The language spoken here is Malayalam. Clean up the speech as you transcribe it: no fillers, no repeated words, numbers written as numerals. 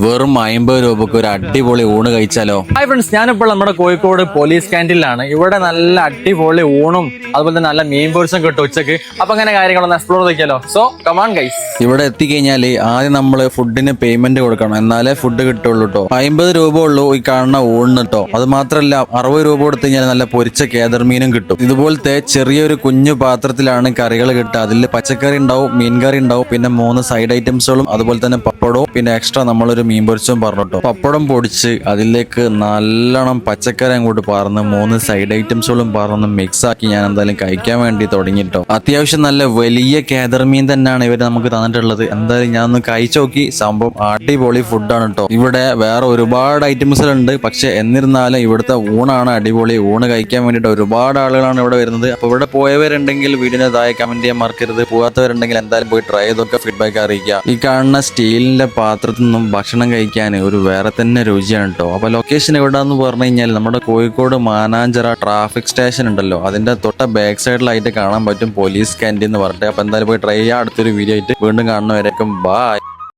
വെറും 50 രൂപക്ക് ഒരു അടിപൊളി ഊണ് കഴിച്ചാലോ? ഹായ് ഫ്രണ്ട്സ്, ഞാനിപ്പോൾ നമ്മുടെ കോഴിക്കോട് പോലീസ് ക്യാൻറ്റീനിലാണ്. ഇവിടെ നല്ല അടിപൊളി ഊണും അതുപോലെ തന്നെ നല്ല മീൻ പൊരിച്ചും കിട്ടും ഉച്ചക്ക്. അപ്പൊ അങ്ങനെ കാര്യങ്ങളൊന്ന് എക്സ്പ്ലോർ ചെയ്യിക്കാലോ. So come on guys. ഇവിടെ എത്തിക്കഴിഞ്ഞാല് ആദ്യം നമ്മൾ ഫുഡിന് പേയ്മെന്റ് കൊടുക്കണം, എന്നാലേ ഫുഡ് കിട്ടുള്ളൂ കേട്ടോ. 50 രൂപ ഉള്ളൂ ഈ കാണുന്ന ഊണിന് കേട്ടോ. അത് മാത്രമല്ല 60 രൂപ കൊടുത്തു കഴിഞ്ഞാൽ നല്ല പൊരിച്ച കേദർമീനും കിട്ടും. ഇതുപോലത്തെ ചെറിയൊരു കുഞ്ഞു പാത്രത്തിലാണ് കറികൾ കിട്ടുക. അതിൽ പച്ചക്കറി ഉണ്ടാവും, മീൻകറി ഉണ്ടാവും, പിന്നെ 3 സൈഡ് ഐറ്റംസുകളും അതുപോലെ തന്നെ പപ്പടവും, പിന്നെ എക്സ്ട്രാ നമ്മളൊരു മീൻ പൊരിച്ചും പറഞ്ഞിട്ടോ. പപ്പടം പൊടിച്ച് അതിലേക്ക് നല്ലോണം പച്ചക്കറി അങ്ങോട്ട് പറന്ന് 3 സൈഡ് ഐറ്റംസുകളും പറന്ന് മിക്സ് ആക്കി ഞാൻ എന്തായാലും കഴിക്കാൻ വേണ്ടി തുടങ്ങിട്ടോ. അത്യാവശ്യം നല്ല വലിയ കേദർമീൻ തന്നെയാണ് ഇവർ നമുക്ക് തന്നിട്ടുള്ളത്. എന്തായാലും ഞാൻ ഒന്ന് കഴിച്ചു നോക്കി. സംഭവം അടിപൊളി ഫുഡാണ് കേട്ടോ. ഇവിടെ വേറെ ഒരുപാട് ഐറ്റംസുകളുണ്ട്, പക്ഷെ എന്നിരുന്നാലും ഇവിടുത്തെ ഊണാണ് അടിപൊളി. ഊണ് കഴിക്കാൻ വേണ്ടിയിട്ട് ഒരുപാട് ആളുകളാണ് ഇവിടെ വരുന്നത്. അപ്പൊ ഇവിടെ പോയവരുണ്ടെങ്കിൽ വീടിന് താഴെ കമന്റ് ചെയ്യാൻ മറക്കരുത്. പോകാത്തവരുണ്ടെങ്കിൽ എന്തായാലും പോയി ട്രൈ ചെയ്തൊക്കെ ഫീഡ്ബാക്ക് അറിയിക്കുക. ഈ കാണുന്ന സ്റ്റീലിന്റെ പാത്രത്തിൽ നിന്നും ഭക്ഷണം കഴിക്കാൻ ഒരു വേറെ തന്നെ രുചിയാണ് കേട്ടോ. അപ്പൊ ലൊക്കേഷൻ എവിടെയാന്ന് പറഞ്ഞു കഴിഞ്ഞാൽ നമ്മുടെ കോഴിക്കോട് മാനാഞ്ചിറ ട്രാഫിക് സ്റ്റേഷൻ ഉണ്ടല്ലോ, അതിന്റെ തൊട്ട ബാക്ക് സൈഡിലായിട്ട് കാണാൻ പറ്റും പോലീസ് ക്യാൻറ്റീൻ എന്ന് പറഞ്ഞിട്ട്. അപ്പൊ എന്തായാലും പോയി ട്രൈ ചെയ്യാം. അടുത്തൊരു വീഡിയോ ആയിട്ട് വീണ്ടും കാണുന്നവരേക്കും ബൈ.